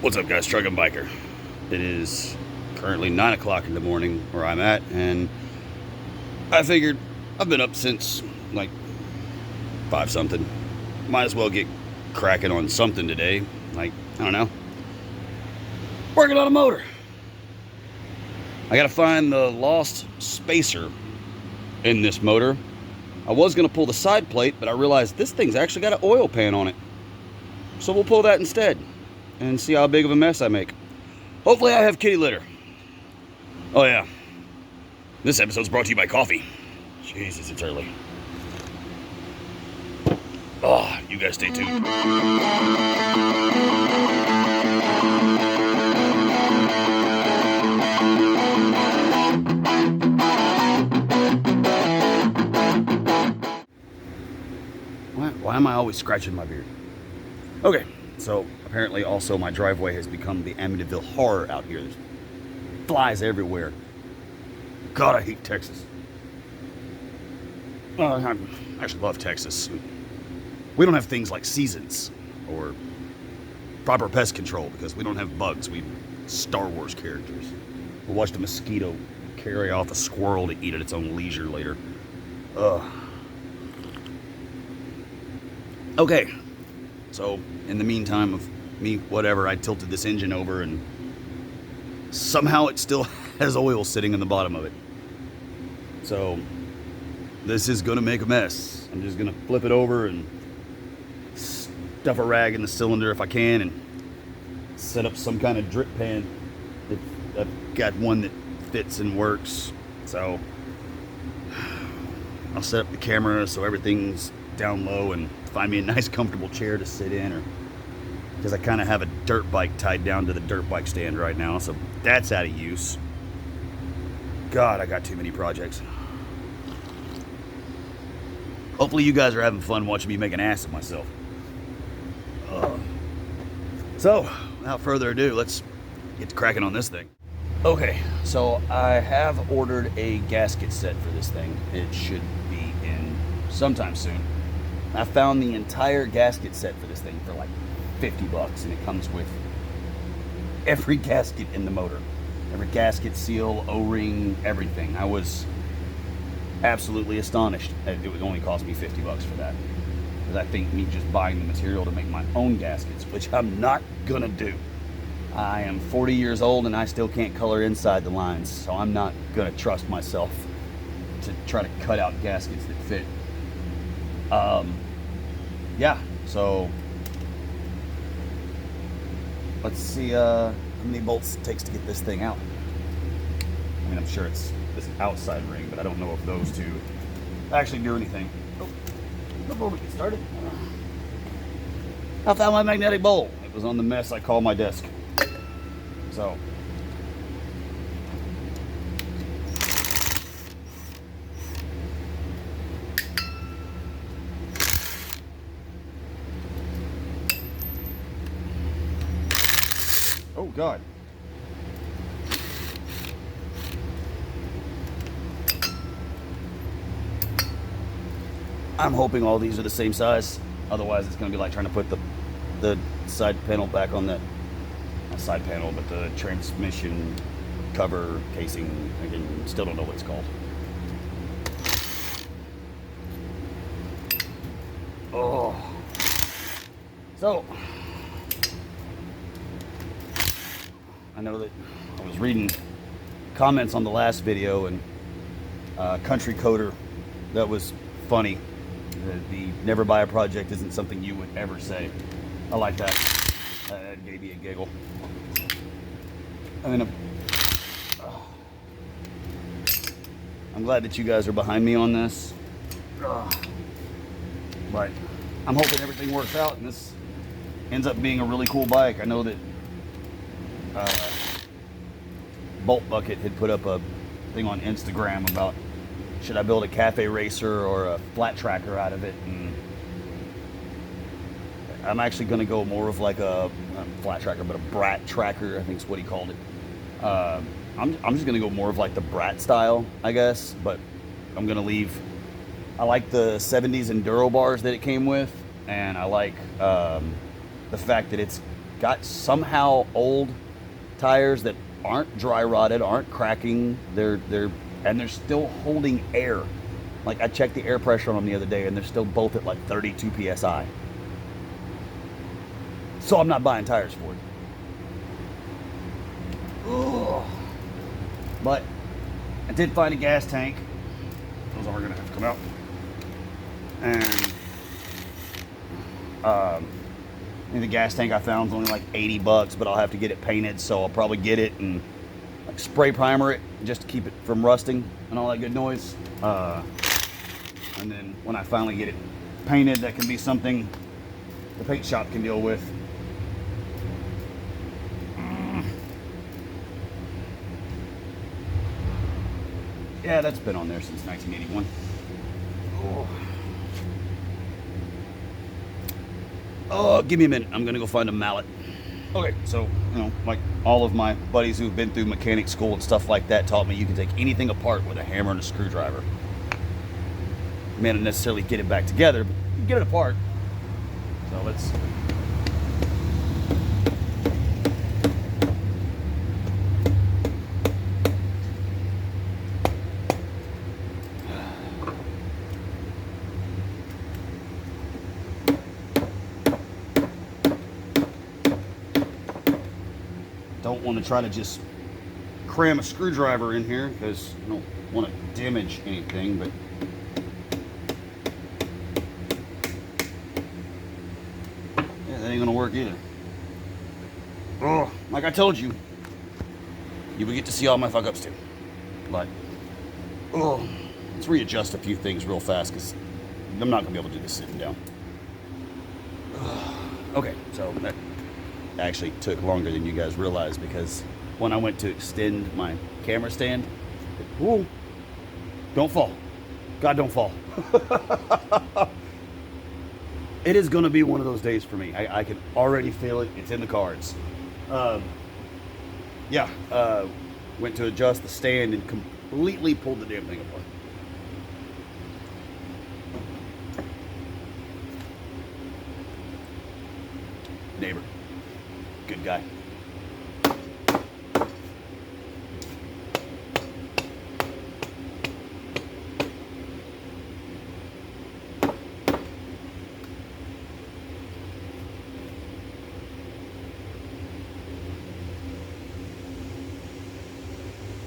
What's up, guys? Truck and Biker. It is currently 9 o'clock in the morning where I'm at, and I figured I've been up since like 5 something. Might as well get cracking on something today. Like, I don't know, working on a motor. I gotta find the lost spacer in this motor. I was gonna pull the side plate, but I realized this thing's actually got an oil pan on it. So we'll pull that instead and see how big of a mess I make. Hopefully I have kitty litter. Oh yeah, this episode's brought to you by coffee. Jesus, it's early. Oh, you guys stay tuned. Why am I always scratching my beard? Okay, so apparently also my driveway has become the Amityville horror out here. There's flies everywhere. God, I hate Texas. I actually love Texas. We don't have things like seasons or proper pest control because we don't have bugs. We Star Wars characters. We'll watch the mosquito carry off a squirrel to eat at its own leisure later. Ugh. Okay, so in the meantime of me, whatever, I tilted this engine over and somehow it still has oil sitting in the bottom of it. So this is gonna make a mess. I'm just gonna flip it over and stuff a rag in the cylinder if I can and set up some kind of drip pan. I've got one that fits and works. So I'll set up the camera so everything's down low and find me a nice comfortable chair to sit in, or because I kind of have a dirt bike tied down to the dirt bike stand right now, so that's out of use. God, I got too many projects. Hopefully you guys are having fun watching me make an ass of myself. So without further ado, let's get to cracking on this thing. Okay, so I have ordered a gasket set for this thing. It should be in sometime soon. I found the entire gasket set for this thing for like $50, and it comes with every gasket in the motor. Every gasket, seal, O-ring, everything. I was absolutely astonished that it would only cost me $50 for that. Because I think me just buying the material to make my own gaskets, which I'm not gonna do. I am 40 years old and I still can't color inside the lines, so I'm not gonna trust myself to try to cut out gaskets that fit. Yeah, so let's see how many bolts it takes to get this thing out. I mean, I'm sure it's this outside ring, but I don't know if those two actually do anything. Oh, before we get started, I found my magnetic bowl. It was on the mess I call my desk. So oh God. I'm hoping all these are the same size. Otherwise it's gonna be like trying to put the side panel back on that, not side panel, but the transmission cover casing. Again, still don't know what it's called. Oh. So I know that I was reading comments on the last video, and Country Coder, that was funny. The never buy a project isn't something you would ever say. I like that. That gave me a giggle. I mean, I'm glad that you guys are behind me on this. But I'm hoping everything works out and this ends up being a really cool bike. I know that Bolt Bucket had put up a thing on Instagram about should I build a cafe racer or a flat tracker out of it, and I'm actually going to go more of like a flat tracker, but a brat tracker, I think is what he called it. I'm just going to go more of like the brat style, I guess, but I'm going to leave. I like the 70s enduro bars that it came with, and I like the fact that it's got somehow old tires that aren't dry rotted, aren't cracking. They're still holding air. Like I checked the air pressure on them the other day, and they're still both at like 32 psi. So I'm not buying tires for it. Ugh. But I did find a gas tank. Those are gonna have to come out. And the gas tank I found is only like 80 bucks, but I'll have to get it painted, so I'll probably get it and like spray primer it just to keep it from rusting and all that good noise. And then when I finally get it painted, that can be something the paint shop can deal with. Yeah, that's been on there since 1981. Oh, give me a minute. I'm gonna go find a mallet. Okay, so, you know, like all of my buddies who've been through mechanic school and stuff like that taught me you can take anything apart with a hammer and a screwdriver. You may not necessarily get it back together, but you can get it apart. So let's... Don't want to try to just cram a screwdriver in here because I don't want to damage anything, but yeah, that ain't gonna work either. Oh, like I told you, you would get to see all my fuck ups too. But oh, let's readjust a few things real fast because I'm not gonna be able to do this sitting down. Okay, so that actually took longer than you guys realized because when I went to extend my camera stand, whoa, don't fall. God, don't fall. It is going to be one of those days for me. I can already feel it. It's in the cards. Went to adjust the stand and completely pulled the damn thing apart. Neighbor. Good guy.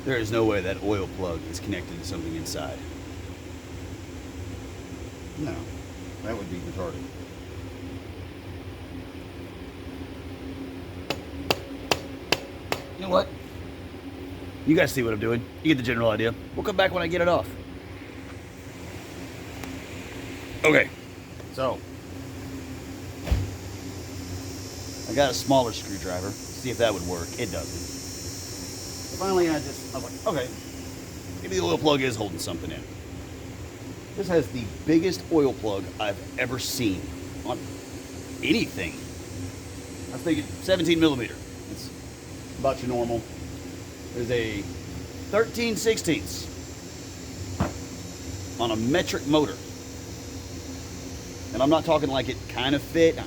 There is no way that oil plug is connected to something inside. No, that would be retarded. You know what? You guys see what I'm doing. You get the general idea. We'll come back when I get it off. Okay, so I got a smaller screwdriver. See if that would work. It doesn't. So finally, I was like, okay, maybe the oil plug is holding something in. This has the biggest oil plug I've ever seen on anything. I was thinking 17 millimeter. It's about your normal. There's a 13/16 on a metric motor. And I'm not talking like it kind of fit.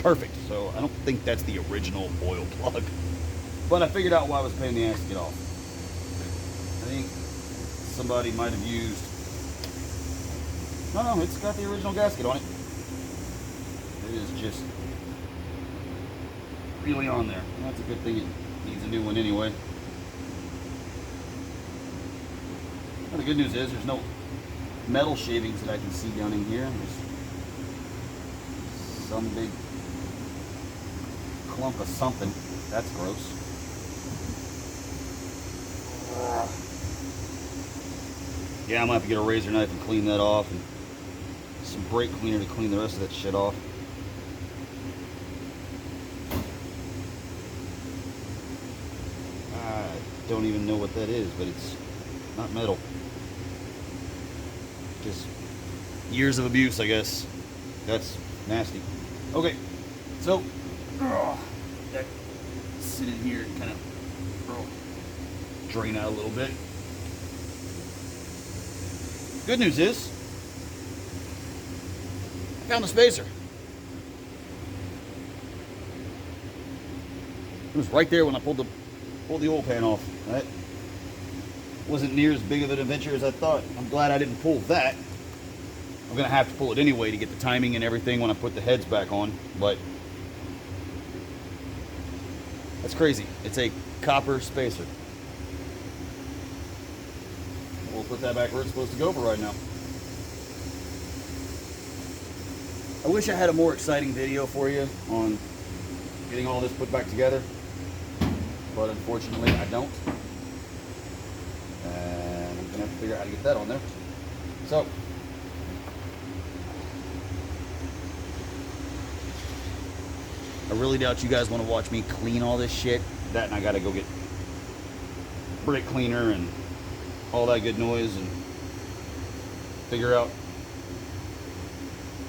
Perfect. So I don't think that's the original oil plug. But I figured out why I was paying the ass to get off. I think somebody might have used... No, it's got the original gasket on it. It is just really on there. Well, that's a good thing it needs a new one anyway. Well, the good news is there's no metal shavings that I can see down in here. There's some big clump of something. That's gross. Yeah, I'm gonna have to get a razor knife and clean that off, and some brake cleaner to clean the rest of that shit off. I don't even know what that is, but it's not metal. Just years of abuse, I guess. That's nasty. Okay, so that sit in here and kind of drain out a little bit. Good news is I found the spacer. It was right there when I pulled the oil pan off. That wasn't near as big of an adventure as I thought. I'm glad I didn't pull that. I'm gonna have to pull it anyway to get the timing and everything when I put the heads back on, but that's crazy. It's a copper spacer. We'll put that back where it's supposed to go for right now. I wish I had a more exciting video for you on getting all this put back together, but unfortunately I don't. And I'm gonna have to figure out how to get that on there. So, I really doubt you guys want to watch me clean all this shit. That and I gotta go get brake cleaner and all that good noise and figure out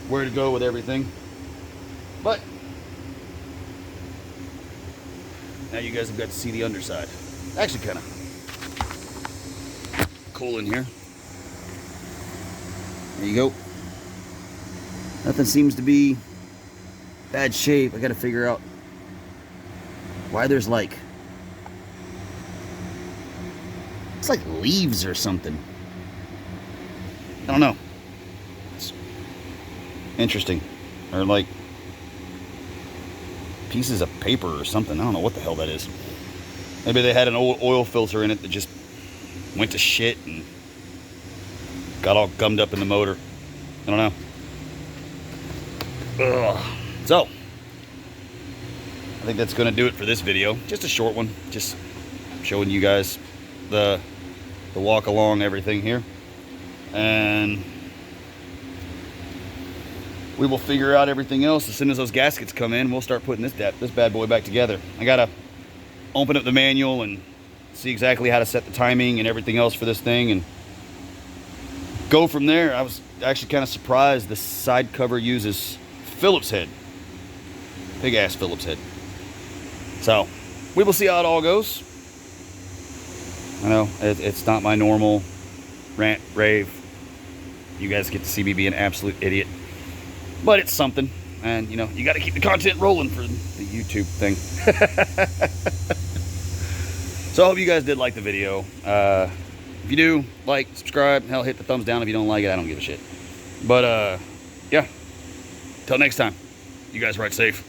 where to go with everything. But now you guys have got to see the underside. Actually kind of cool in here. There you go. Nothing seems to be bad shape. I got to figure out why there's like, it's like leaves or something. I don't know. It's interesting. Or like pieces of paper or something. I don't know what the hell that is. Maybe they had an old oil filter in it that just went to shit and got all gummed up in the motor. I don't know. Ugh. So, I think that's going to do it for this video. Just a short one. Just showing you guys the walk along everything here. And we will figure out everything else as soon as those gaskets come in. We'll start putting this bad boy back together. I got to open up the manual and see exactly how to set the timing and everything else for this thing and go from there. I was actually kind of surprised the side cover uses Phillips head. Big ass Phillips head. So we will see how it all goes. I know it's not my normal rant rave. You guys get to see me be an absolute idiot, but it's something, and you know, you got to keep the content rolling for the YouTube thing. So I hope you guys did like the video. If you do, like, subscribe, hell, hit the thumbs down. If you don't like it, I don't give a shit. But yeah, till next time, you guys ride safe.